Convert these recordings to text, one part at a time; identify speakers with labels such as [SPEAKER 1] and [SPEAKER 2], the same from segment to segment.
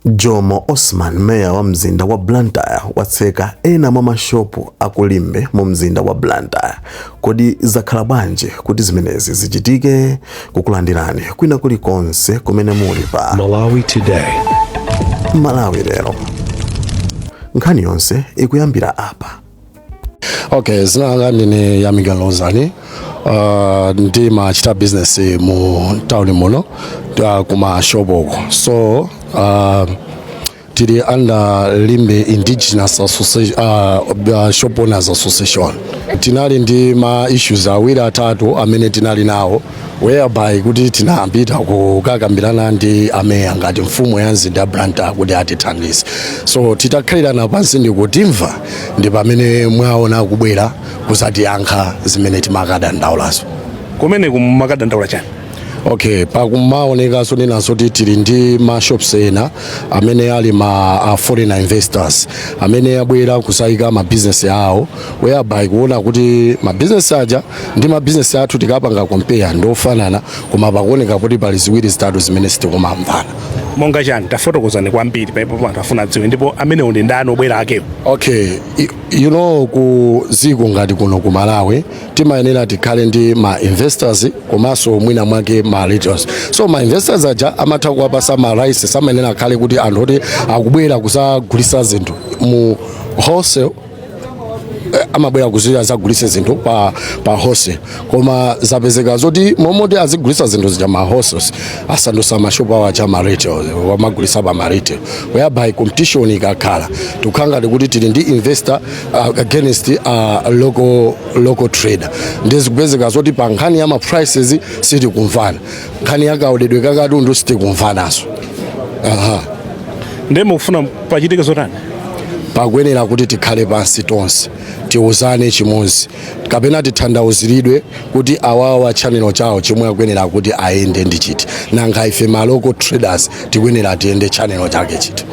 [SPEAKER 1] Jomo Osman, meya wa mzinda wa Blantyre, watseka ena mwa mashopu aku Limbe mu mzinda wa Blantyre. Kodi zakhala bwanji kuti zimenezi zichitike? Kukulandirani kwina kulikonse kumene muli pa
[SPEAKER 2] Malawi Today.
[SPEAKER 1] Malawi lero. Nkhani yonse ikuyambira apa.
[SPEAKER 3] Okay, zina ndine Amaganiza. Ndi machita business mu town muno kuma shopoko. So tiri under Limbe Indigenous Association, Shop Owners Association. Tinali ndi ma issues awiri atatu amene tinali nawo, whereby kuti tinambita kukakambirana ndi ameya ngati mfumu ya mzinda Blantyre kuti atithandize. So titakhalirana pansi ndi kutimva ndi pamene mwaona kubwera kuzatiyankha zimene timakadandaulazo.
[SPEAKER 2] Kumene kumakadandaula chani?
[SPEAKER 3] Okay, pakumaoneka so ninaso tili ndi ma shops ena amene ali ma foreign investors amene abwera kusayika ma business yawo, whereby kuona kuti ma business aja ndi ma business athu tikapanga compare ndofanana, koma pakuoneka kuti pali ziwiri zitatu zimene sitikumamvana.
[SPEAKER 2] Monga chani tafotokozani kwambiri paipo atafuna dziwe, ndipo amene ndi ndani obwera akewo?
[SPEAKER 3] Okay, you know ku ziko ngati kuno ku Malawi timayenera tikhale ndi ma investors komanso mwina mwake ma retailers. So ma investors aja amatha kuwapasa ma rights, samayenera khale kuti anthu oti akubwera kusagulisa zinthu mu wholesale, amabwera kuzagulisa zinthu pa wholesale, koma zapezeka zoti momoti azigulisa zinthu zija ma wholesale asandusa mashopu awo acha ma retail wamagulisa pa ma retail, whereby competition ikakhala tukhanga kuti tili ndi investor against local trader. Ndizikupezeka zoti pa nkhani ya ma prices siti kumvana, nkhani yakaudedwe kakatundu siti kumvanaso.
[SPEAKER 2] Ndemo kufuna pachitike zotani?
[SPEAKER 3] Pakuyenera kuti tikhale pansi tonse tiuzane chimodzi, kapena tithandauziridwe kuti awawa channel chawo chimwe akuyenera kuti aende ndi chiti, nanga ife ma local traders tikuyenera tiende channel chake chiti.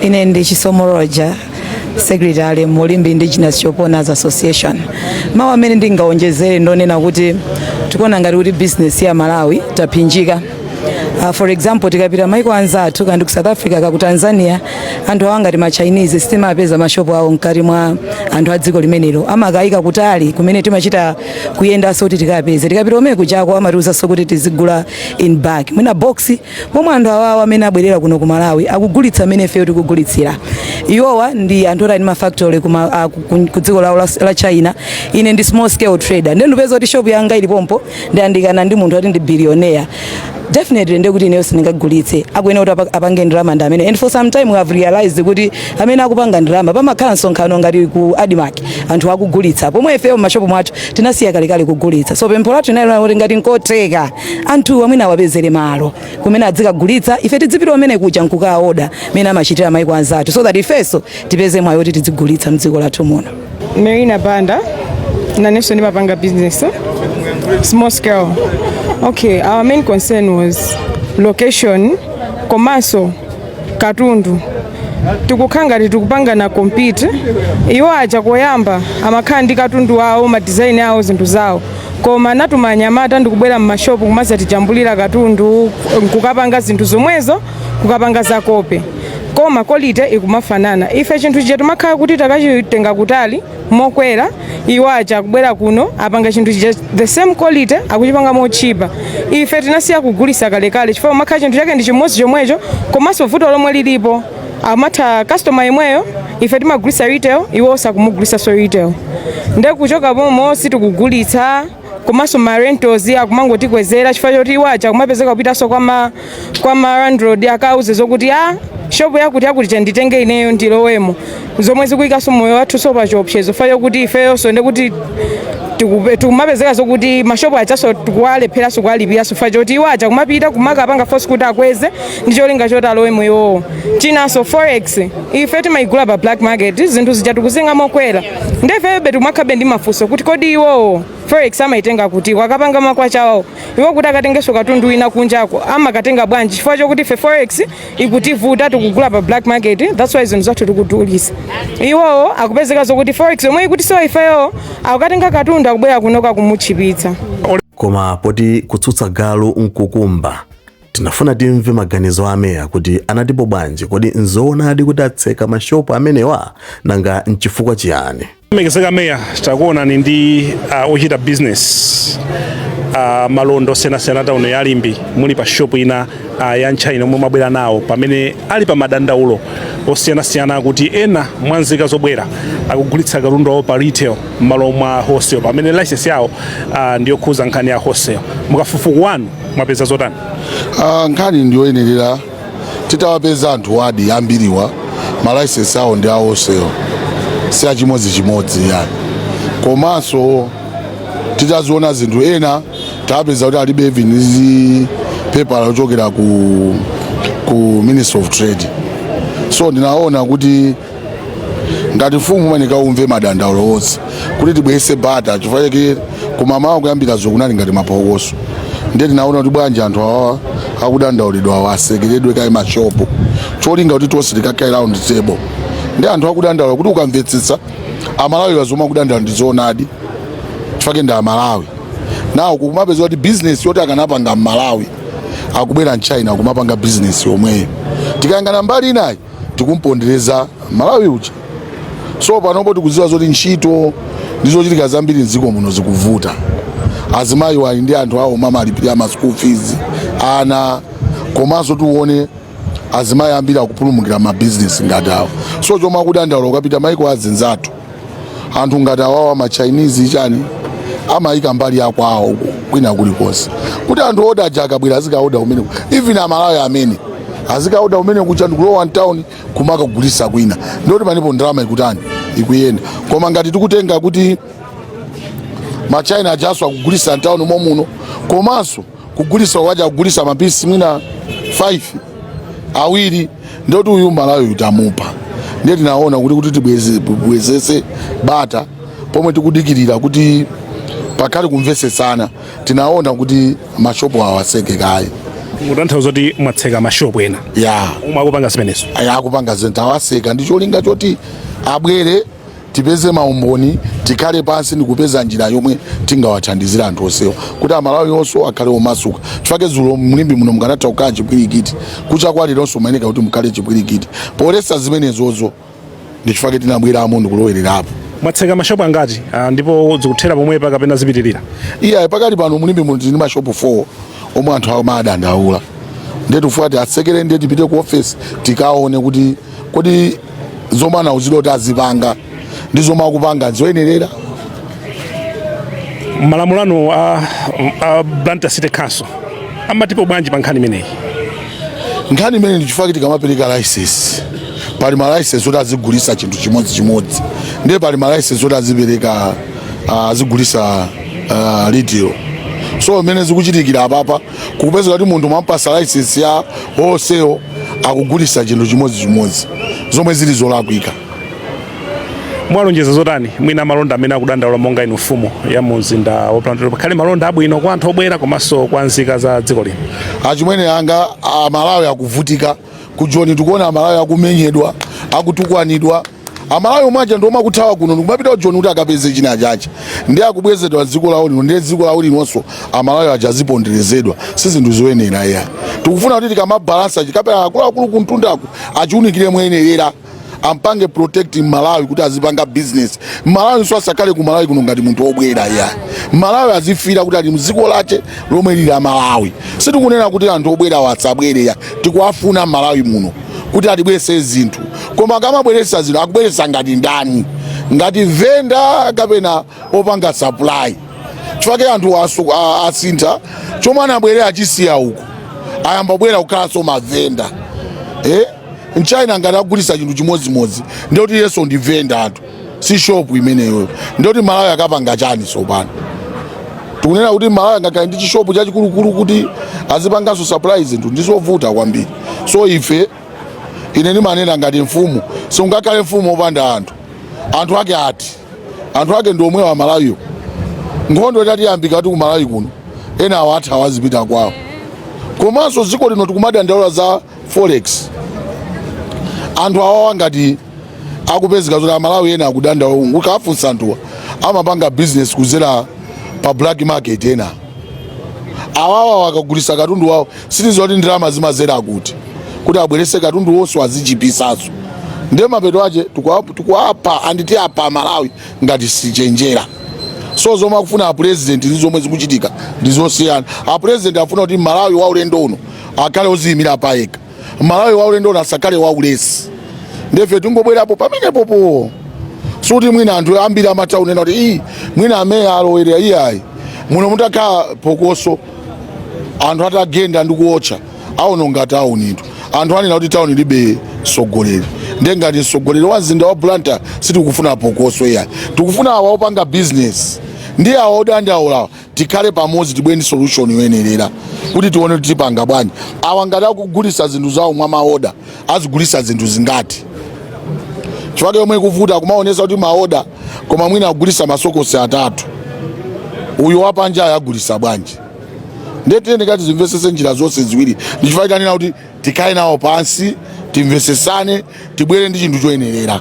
[SPEAKER 4] Ine ndi Chisomoroja, Secretary mu Limbe Indigenous Shop Owners Association. Mawu amene ndingaonjezere ndonena kuti tikuona ngati kuti business ya Malawi tapinjika. For example, tikapita maiko anzathu kandi ku South Africa ka ku Tanzania, anthu awangati ma Chinese sitimapeza mashopu awo mkati mwa anthu a dziko limenelo, amakayika kutali kumene timachita kuyenda so kuti tikapeze. Tikapita omwe kuchako amatiuza so kuti tizigula in bag mwina box, pomwe anthu awawa amene abwerera kuno ku Malawi akugulitsa amene feyo tikugulitsira. Iwowa ndi anthu oti ma factory ku dziko la China. Ine ndi small scale trader, ndipeza kuti shop yanga ili pompo ndiyandikana ndi munthu ati ndi billionaire. Definitely ndekuti ineyo sindingagulitse, akuyenera kuti apange ndalama ndamene. And for some time we have realized kuti amene akupanga ndalama pamakhala nsonkhano ngati ku Adimark anthu akugulitsa, pomwe ifeyo mashopu mwathu tinasiya kalekale kugulitsa. So pempho lathu inali kuti ngati nkoteka anthu amene awapezere malo kumene adzikagulitsa, ife tidzipita amene kuja nkuka order mene amachitira maiko anzathu, so that ifeso tipeze mwayo kuti tidzigulitsa mdziko lathu muno.
[SPEAKER 5] Marina Banda, naneso ndimapanga business small scale. Okay, our main concern was location, komanso katundu. Tikukhanga tikupanga na compete, iwo aja koyamba amakhala ndi katundu wawo, ma design awo, zinthu zawo. Koma natumanyamata ndikubwera mmashopu kumaza tijambulira katundu, kukapanga zinthu zomwezo, kukapanga zakope. Koma quality ikumafanana. Ife chinthu chije tumakhala kuti takachitenga kutali mokwera, iwo aja kubwera kuno apanga chinthu chije the same quality akuchipanga mo cheaper. Ife tinasiya kugulisa kalekale chifukwa makhala chinthu chake ndi chimodzi chomwecho, komanso vuto lomwe lilipo amatha customer imweyo, ife timagulisa retail, iwo sakumugulisa so retail. Nde kuchoka pomwe sitikugulitsa, komanso ma rentals akumangotikwezera chifukwa choti iwo aja kumapezeka kupitaso kwa ma landlord akauze zokuti shop yakuti chanditenge ineyo ndilowemo, zomwe zikuyikaso moyo wathu so pa chiopsezo fayo kuti ifeyo so ndekuti tikumapezeka zokuti mashopu achaso tikuwalephera so kuwalipira so fayo kuti iwo aja kumapita kumakapanga force kuti akweze ndi cholinga choti alowemo iwowo. Chinaso forex ife timayigula pa black market, zinthu zija tikuzinga mokwera, ndefeyo betu makhabe ndi mafunso kuti kodi iwowo forex amaitenga kuti wakapanga makwacha wawo iwo kuti akatengeso katundu ina kunjako amakatenga bwanji chifukwa chokuti ife forex ikutivuta tikugula pa black market, that's why zinthu zathu tikudulisa. Iwowo akupezeka zokuti forex omwe ikuti so ifeyo akukatenga katundu akubwera kunoka kumuchipitsa.
[SPEAKER 1] Koma poti kutsutsa galu nkukumba tinafuna timve maganizo a meya kuti anatipo bwanji, kodi nzoonadi kuti atseka mashopu amenewa nanga nchifukwa chiyani.
[SPEAKER 2] Mekezeka meya takuona ni ndi ochita business malondo sena taone ya Limbe muli pa shop ina ya nchaina omwe mabwera nawo pamene ali pa madandaulo osiyana kuti ena mwanzika zobwera akugulitsa katundu awo pa retail malo mwa wholesale pamene license yawo ndiyo khuza nkhani ya wholesale. Mukafufuku wanu mwapeza zotani?
[SPEAKER 3] Nkhani ndiyo inenerera titawapeza anthu wadi ambiriwa ma license awo ndi a wholesale siya chimodzi yani. Komanso titaziona zinthu ena tapeza kuti alibe even izi paper lochokera ku Ministry of Trade. So ndinaona kuti ngati mfumu manika umve madandaulo onse kuti tibwese bata chifukwa chake kumamawa kuyambira zokunali ngati mapokoso. Ndiye tinaona kuti bwanji anthu awa akudandaulidwa wasekeredwe kai mashopu cholinga kuti tonse tikakhala round table. Ndi anthu akudandaula kuti ukamvetsetsa Amalawi wazoma kudandaula ndizoonadi chifukwa ndi Amalawi. Nawo kumapeza kuti business yoti akanapanga Malawi akubwera nchina kumapanga business yomweyo. Tikayangana mbali inayi tikumpondereza Malawi uja. So panopo tikuziwa zoti ntchito ndizochitika zambiri nziko muno zikuvuta. Azimayi wali ndi anthu awo mama alipira ma school fees ana komanso tuone azimayi ambiri akupulumukira ma business ngati awo. So choma kudandaula ukapita maiko azinzatu anthu ngati awawa ma Chinese chani amayika mbali yakwawo kwina kulikonse kuti anthu oda jaka bwira azikaoda umene even Amalawi amene azikaoda umene kucha ndikulowa town kumaka kugulisa kwina ndoti panipo ndalama ikutani ikuyenda. Koma ngati tikutenga kuti ma China ajaswa kugulisa town momuno komanso kugulisa waja kugulisa mapisi mwina 5 awiri ndoti uyu Malawi utamupa. Ndiye tinaona kuti tibwezese bata pomwe tikudikirira kuti pakali kumvese sana tinaona kuti mashopu awaseke kai.
[SPEAKER 2] Mutanthauza kuti mwatseka mashopu ena. Umakupanga zimenezo.
[SPEAKER 3] Akupanga zinthu awaseka ndi cholinga choti abwere tipeze maumboni tikale pansi ndikupeza njira yomwe tingawathandizira anthu onsewa kuti Amalawi onso akhale omasuka. Chifukwa zulo Mlimbe muno mkanatha kukhala chipwirikiti kucha kwali lonso mayeneka kuti mukhale chipwirikiti polesa zimenezozo ndi chifukwa tinabwera amundu kulowererapo.
[SPEAKER 2] Mwatseka mashopu angati ndipo zikuthera pomwepa kapena zipitirira?
[SPEAKER 3] Pakali pano Mlimbe muno tili mashopu 4 omwe anthu awo madandaula. Ndiye tufuati atsekere ndiye tipite ku office tikaone kuti kodi zomana uziloti azipanga ndizo makupanga zoyenerera.
[SPEAKER 2] Malamulano Blantyre City Council amatipo bwanji pa nkhani imeneyi?
[SPEAKER 3] Nkhani imene ndi chifukwa tikamapereka license pali ma license oti azigulisa chinthu chimodzi ndiye pali ma license oti azipereka azigulisa retail. So imene zikuchitikira apapa kupeza kuti munthu mampasa license ya wholesale akugulisa chinthu chimodzi zomwe zili zolakwika.
[SPEAKER 2] Mwalonjeza zotani mwina malonda amene akudandaula monga inu mfumu ya mzinda wa Blantyre pakhale malonda abwino kwa anthu obwera komanso kwa nzika za dziko lino?
[SPEAKER 3] Achimwene anga Amalawi akuvutika kujoni tikuona Amalawi akumenyedwa akutukwanidwa. Amalawi mwaja ndo makuthawa kuno ndikumapita John kuti akapeze china chache ndi akubwezedwa dziko lawo lino ndi dziko lawo linonso Amalawi ajaziponderezedwa sizinthu zoyenera ya. Tikufuna kuti tikamabalansa chikapera akulu kuntundako achiunikire mwenerera ampange protect Malawi kuti azipanga business. Malawi so asakale ku Malawi kuno ngati munthu obwera ya. Malawi azifira kuti ali muziko lache lomwe lili Malawi. Sitikunena kuti anthu obwera watsabwere ya. Tikuafuna Malawi muno kuti atibwese zinthu. Koma akamabweresa zinthu akubweresa ngati ndani? Ngati venda kapena opanga supply. Chifukwa anthu asintha chomwe anabwerera achisiya uko. Ayamba bwera kukhala so mavenda. Mchina ngati akugulisa chinthu chimodzi ndiyoti yeso ndi venda anthu si shop imeneyo ndiyoti Malawi akapanga chani sopano. Tikunena kuti Malawi ngakhala ndi chishopu chachikulu kuti azipanganso supply zinthu ndizovuta kwambiri. So ife ine ndimanena ngati mfumu sungakhale mfumu opanda anthu ake anthu ake ndi omwe wa Malawiyo. Nkhondo itati yambika kuti ku Malawi kuno ena awatha awazipita kwawo. Komanso dziko lino tikumadandaula za forex. Anthu awawa ngati akupezeka kuti Amalawi ena akudandaula ukafunsa anthuwa amapanga business kuzera pa black market ena. awawa wakagulisa katundu wawo sitizoti ndalama zimazera kuti abwerese katundu wonse wazichipisaso. Ndiye mapeto ache tikuapa anditi apa Malawi ngati sichenjera. So zomwe akufuna a president zomwe zikuchitika ndizosiyana. A president afuna kuti Malawi wa ulendo uno akale oziyimira payeka. Malawi wa ulendo uno asakale wa ulesi. Ndefe tungobwerapo pamenepopo. Suti mwina anthu ambiri amata unena kuti mwina ameya alowerera iyayi muno mutakhala phokoso anthu atagenda ndi kuotcha aononga taunitu anthu anena kuti tauni libe mtsogoleri. Ndiye ngati mtsogoleri wa mzinda wa Blantyre sitikufuna phokoso iyayi, tikufuna awa opanga business ndiye awa odandaula tikhale pamodzi tibwe ndi solution yoyenerera kuti tione kuti tipanga bwanji. Awa ngati akugulisa zinthu zawo mwa maoda azigulisa zinthu zingati chifukwa yomwe kuvuta kumaonesa kuti maoda koma mwina agulisa masokosi atatu uyu wapanja ayagulisa bwanji. Ndiye ndikati zimvesese njira zonse ziwiri ndichifukwa chanena kuti tikhale nawo pansi timvesesane tibwere ndi chinthu choyenerera.